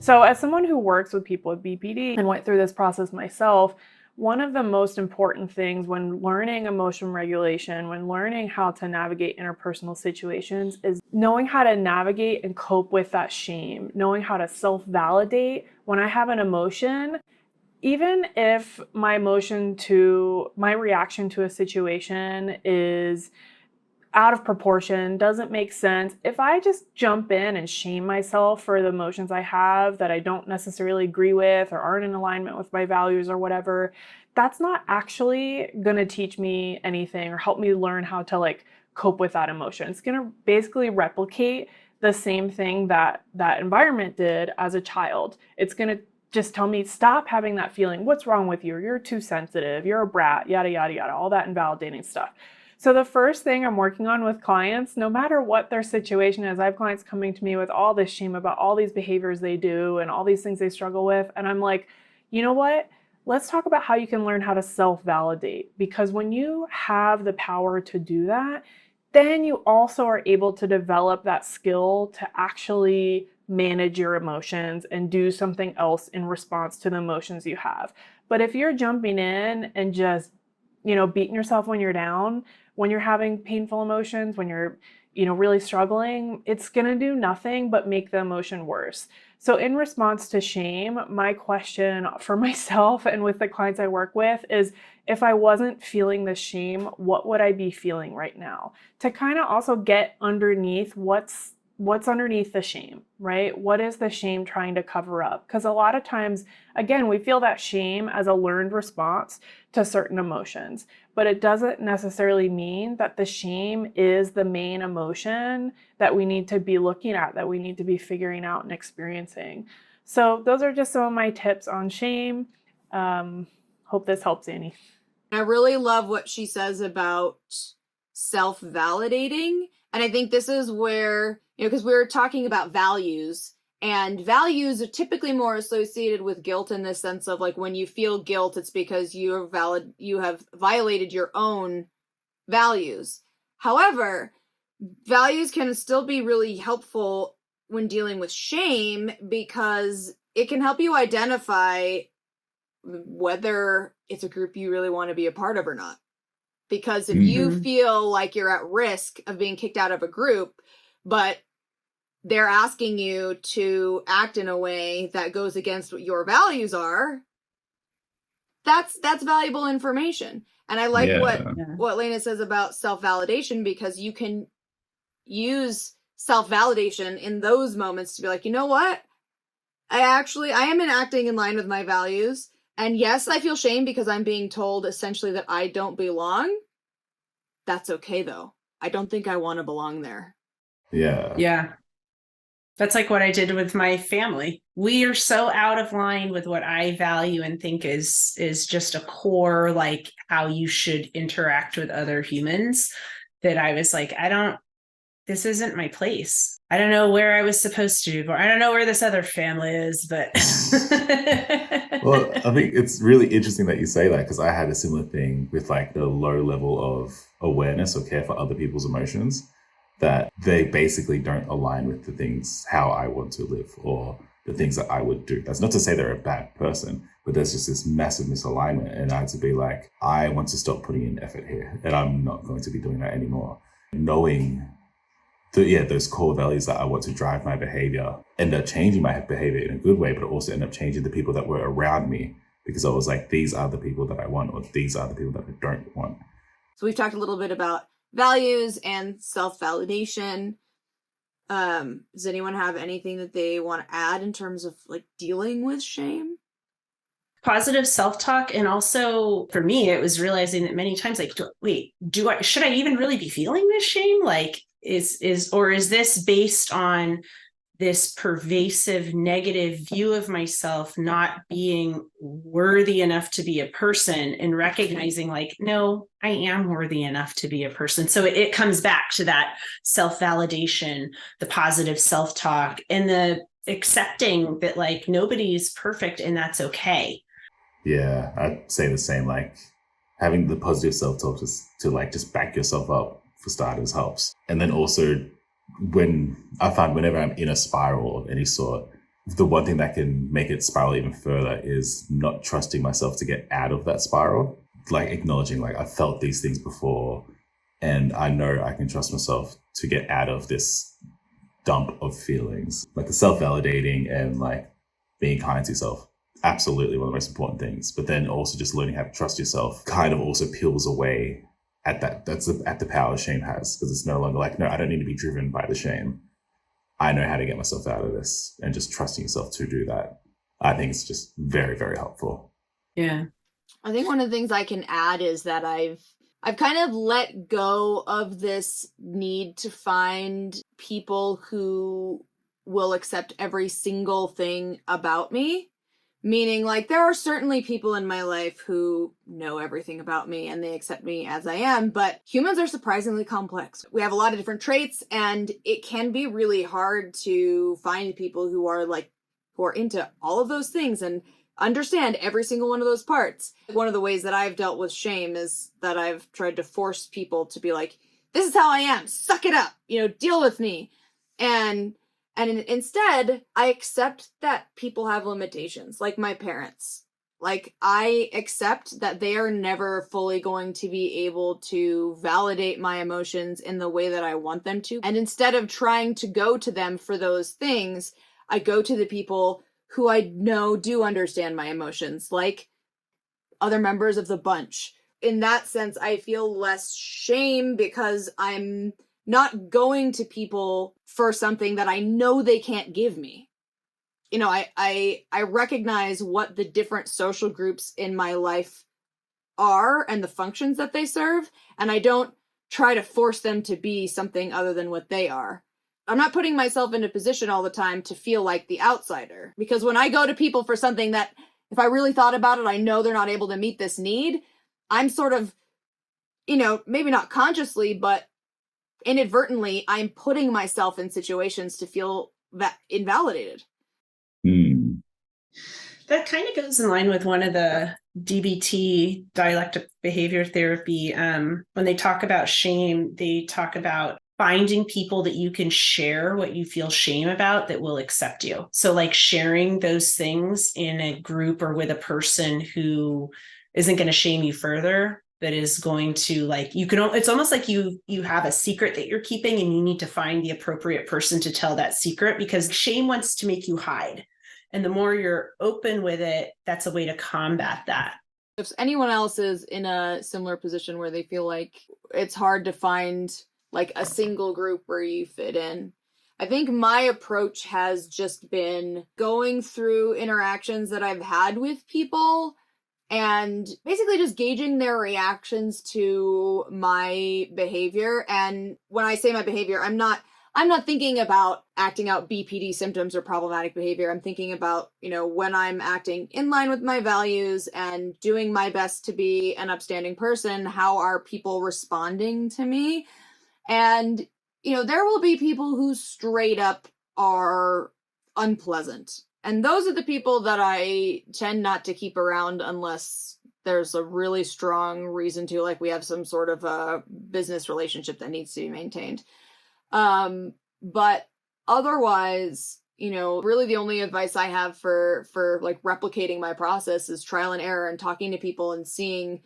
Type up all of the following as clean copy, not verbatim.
So as someone who works with people with BPD and went through this process myself, one of the most important things when learning emotion regulation, when learning how to navigate interpersonal situations, is knowing how to navigate and cope with that shame, knowing how to self-validate when I have an emotion. Even if my reaction to a situation is out of proportion, doesn't make sense, if I just jump in and shame myself for the emotions I have that I don't necessarily agree with or aren't in alignment with my values or whatever, that's not actually going to teach me anything or help me learn how to cope with that emotion. It's going to basically replicate the same thing that that environment did as a child. It's going to just tell me, stop having that feeling. What's wrong with you? You're too sensitive. You're a brat, yada, yada, yada, all that invalidating stuff. So the first thing I'm working on with clients, no matter what their situation is, I have clients coming to me with all this shame about all these behaviors they do and all these things they struggle with. And I'm like, you know what? Let's talk about how you can learn how to self-validate. Because when you have the power to do that, then you also are able to develop that skill to actually manage your emotions and do something else in response to the emotions you have. But if you're jumping in and just, beating yourself when you're down, when you're having painful emotions, when you're, really struggling, it's going to do nothing but make the emotion worse. So in response to shame, my question for myself and with the clients I work with is, if I wasn't feeling the shame, what would I be feeling right now? To kind of also get underneath what's underneath the shame, right? What is the shame trying to cover up? Because a lot of times, again, we feel that shame as a learned response to certain emotions, but it doesn't necessarily mean that the shame is the main emotion that we need to be looking at, that we need to be figuring out and experiencing. So those are just some of my tips on shame. Hope this helps, Annie. I really love what she says about self-validating. And I think this is where, because we were talking about values, and values are typically more associated with guilt in the sense of when you feel guilt, it's because you have violated your own values. However, values can still be really helpful when dealing with shame because it can help you identify whether it's a group you really want to be a part of or not. Because if you feel like you're at risk of being kicked out of a group, but they're asking you to act in a way that goes against what your values are, that's valuable information. And I like what Lena says about self-validation, because you can use self-validation in those moments to be like, you know what? I am acting in line with my values. And yes, I feel shame because I'm being told essentially that I don't belong. That's okay, though. I don't think I want to belong there. Yeah. Yeah. That's like what I did with my family. We are so out of line with what I value and think is just a core, how you should interact with other humans, that I was like, this isn't my place. I don't know where I was supposed to, or I don't know where this other family is, but. Well, I think it's really interesting that you say that, because I had a similar thing with the low level of awareness or care for other people's emotions, that they basically don't align with the things how I want to live or the things that I would do. That's not to say they're a bad person, but there's just this massive misalignment. And I had to be like, I want to stop putting in effort here, and I'm not going to be doing that anymore. Knowing those core values that I want to drive my behavior, end up changing my behavior in a good way, but also end up changing the people that were around me, because I was like, these are the people that I want, or these are the people that I don't want. So we've talked a little bit about values and self-validation. Does anyone have anything that they want to add in terms of dealing with shame? Positive self-talk. And also for me, it was realizing that many times, should I even really be feeling this shame? Is this based on this pervasive negative view of myself not being worthy enough to be a person, and recognizing no, I am worthy enough to be a person. So it comes back to that self-validation, the positive self-talk, and the accepting that nobody's perfect and that's okay. Yeah, I'd say the same. Having the positive self-talk just back yourself up for starters helps. And then also, when I find whenever I'm in a spiral of any sort, the one thing that can make it spiral even further is not trusting myself to get out of that spiral. Like acknowledging, like, I've felt these things before and I know I can trust myself to get out of this dump of feelings. Like the self-validating and like being kind to yourself. Absolutely one of the most important things. But then also just learning how to trust yourself kind of also peels away at that. That's at the power shame has, because it's no longer like, no, I don't need to be driven by the shame. I know how to get myself out of this, and just trusting yourself to do that. I think it's just very, very helpful. Yeah. I think one of the things I can add is that I've kind of let go of this need to find people who will accept every single thing about me. Meaning, like, there are certainly people in my life who know everything about me and they accept me as I am, but humans are surprisingly complex. We have a lot of different traits, and it can be really hard to find people who are into all of those things and understand every single one of those parts. One of the ways that I've dealt with shame is that I've tried to force people to be like, this is how I am, suck it up, deal with me. And instead, I accept that people have limitations, like my parents. Like, I accept that they are never fully going to be able to validate my emotions in the way that I want them to. And instead of trying to go to them for those things, I go to the people who I know do understand my emotions, like other members of the bunch. In that sense, I feel less shame because I'm not going to people for something that I know they can't give me. I recognize what the different social groups in my life are and the functions that they serve, and I don't try to force them to be something other than what they are. I'm not putting myself in a position all the time to feel like the outsider, because when I go to people for something that, if I really thought about it, I know they're not able to meet this need, I'm sort of, maybe not consciously, but inadvertently, I'm putting myself in situations to feel that invalidated. That kind of goes in line with one of the DBT, dialectic behavior therapy. When they talk about shame, they talk about finding people that you can share what you feel shame about that will accept you. So like sharing those things in a group or with a person who isn't going to shame you further, that is going to, like, it's almost like you have a secret that you're keeping and you need to find the appropriate person to tell that secret, because shame wants to make you hide. And the more you're open with it, that's a way to combat that. If anyone else is in a similar position where they feel like it's hard to find like a single group where you fit in, I think my approach has just been going through interactions that I've had with people and basically just gauging their reactions to my behavior. And when I say my behavior, I'm not thinking about acting out BPD symptoms or problematic behavior. I'm thinking about, when I'm acting in line with my values and doing my best to be an upstanding person, how are people responding to me? And, there will be people who straight up are unpleasant. And those are the people that I tend not to keep around unless there's a really strong reason to, like we have some sort of a business relationship that needs to be maintained. But otherwise, really the only advice I have for like replicating my process is trial and error and talking to people and seeing,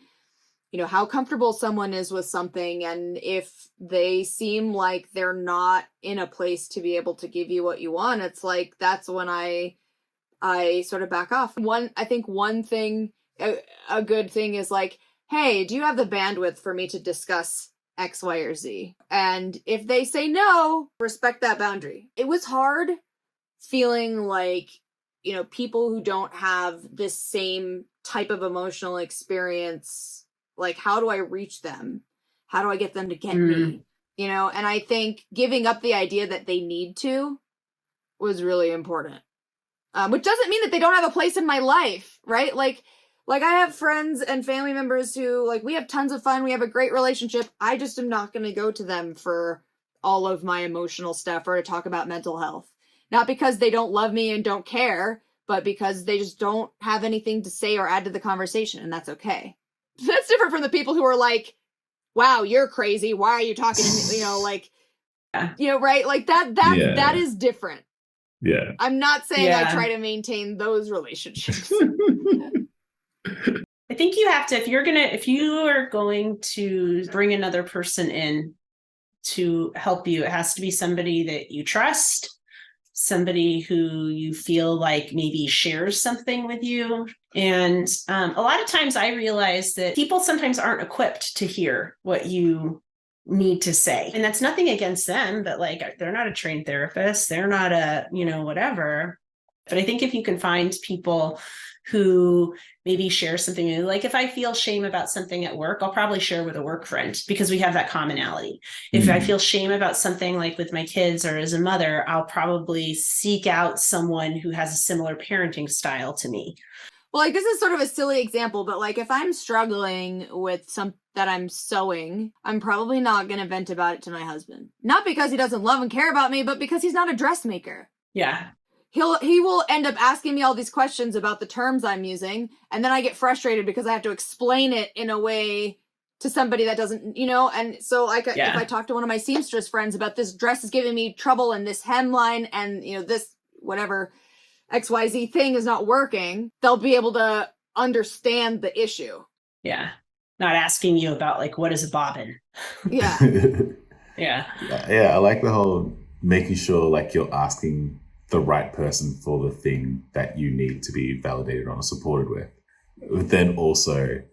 how comfortable someone is with something. And if they seem like they're not in a place to be able to give you what you want, it's like, that's when I sort of back off. I think one thing, a good thing is like, hey, do you have the bandwidth for me to discuss X, Y, or Z? And if they say no, respect that boundary. It was hard feeling like, people who don't have this same type of emotional experience, like, how do I reach them? How do I get them to get me? And I think giving up the idea that they need to was really important. Which doesn't mean that they don't have a place in my life, right? Like I have friends and family members who, like, we have tons of fun. We have a great relationship. I just am not going to go to them for all of my emotional stuff or to talk about mental health. Not because they don't love me and don't care, but because they just don't have anything to say or add to the conversation, and that's okay. That's different from the people who are like, wow, you're crazy. Why are you talking to me? Right? Like that is different. Yeah. I'm not saying I Yeah. try to maintain those relationships. I think you have to, if you are going to bring another person in to help you, it has to be somebody that you trust, somebody who you feel like maybe shares something with you. And a lot of times I realize that people sometimes aren't equipped to hear what you need to say. And that's nothing against them, but like they're not a trained therapist, they're not a, whatever. But I think if you can find people who maybe share something new, like if I feel shame about something at work, I'll probably share with a work friend because we have that commonality. If I feel shame about something like with my kids or as a mother, I'll probably seek out someone who has a similar parenting style to me. Well, like this is sort of a silly example, but like if I'm struggling with some that I'm sewing, I'm probably not going to vent about it to my husband. Not because he doesn't love and care about me, but because he's not a dressmaker. Yeah. He will end up asking me all these questions about the terms I'm using, and then I get frustrated because I have to explain it in a way to somebody that doesn't, and so like if I talk to one of my seamstress friends about this dress is giving me trouble and this hemline and this whatever XYZ thing is not working, they'll be able to understand the issue. Yeah. Not asking you about like, what is a bobbin? Yeah. Yeah. Yeah, I like the whole making sure like you're asking the right person for the thing that you need to be validated on or supported with. But then also,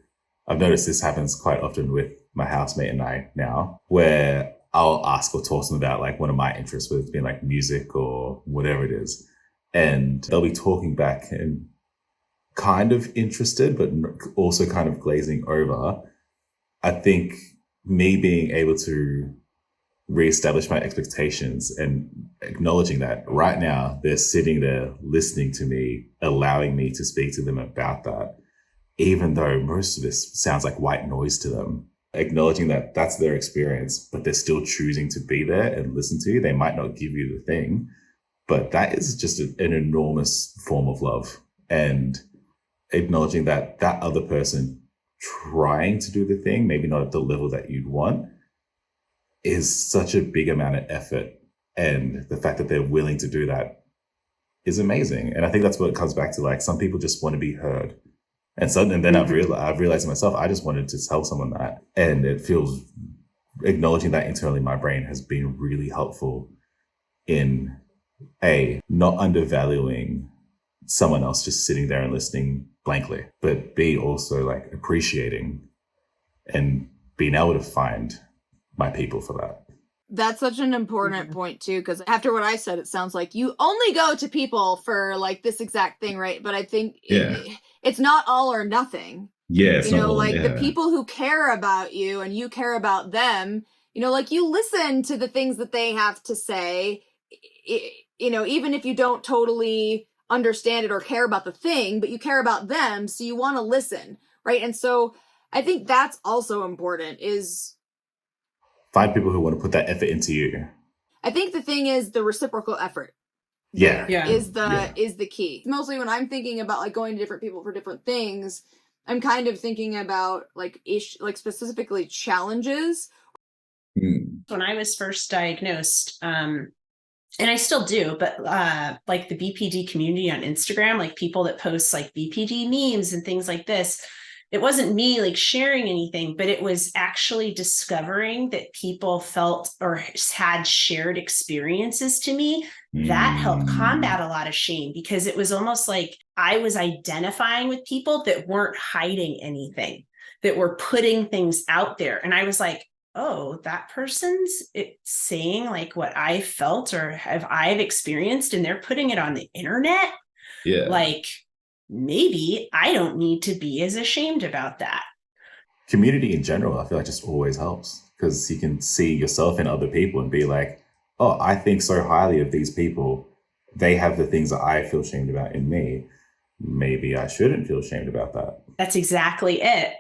I've noticed this happens quite often with my housemate and I now, where I'll ask or talk to them about like one of my interests, whether it's been like music or whatever it is. And they'll be talking back and kind of interested, but also kind of glazing over. I think me being able to reestablish my expectations and acknowledging that right now they're sitting there listening to me, allowing me to speak to them about that, even though most of this sounds like white noise to them, acknowledging that that's their experience, but they're still choosing to be there and listen to you. They might not give you the thing, but that is just an enormous form of love. And acknowledging that that other person trying to do the thing, maybe not at the level that you'd want, is such a big amount of effort. And the fact that they're willing to do that is amazing. And I think that's what it comes back to. Like some people just want to be heard. And then I've realized myself, I just wanted to tell someone that. And it feels, acknowledging that internally in my brain has been really helpful in not undervaluing someone else just sitting there and listening blankly, but B, also like appreciating and being able to find my people for that. That's such an important point too, because after what I said, it sounds like you only go to people for like this exact thing, right? But I think it's not all or nothing. Yeah, it's not all, the people who care about you and you care about them, like you listen to the things that they have to say, even if you don't totally understand it or care about the thing, but you care about them, so you want to listen, right? And so I think that's also important is find people who want to put that effort into you. I think the thing is the reciprocal effort. Is the key. Mostly when I'm thinking about like going to different people for different things, I'm kind of thinking about like specifically challenges. When I was first diagnosed, and I still do, but like the BPD community on Instagram, like people that post like BPD memes and things like this, it wasn't me like sharing anything, but it was actually discovering that people felt or had shared experiences to me that helped combat a lot of shame, because it was almost like I was identifying with people that weren't hiding anything, that were putting things out there. And I was like, oh, that person's saying like what I felt or I've experienced, and they're putting it on the internet. Yeah. Like, maybe I don't need to be as ashamed about that. Community in general, I feel like just always helps, because you can see yourself in other people and be like, oh, I think so highly of these people. They have the things that I feel shamed about in me. Maybe I shouldn't feel shamed about that. That's exactly it.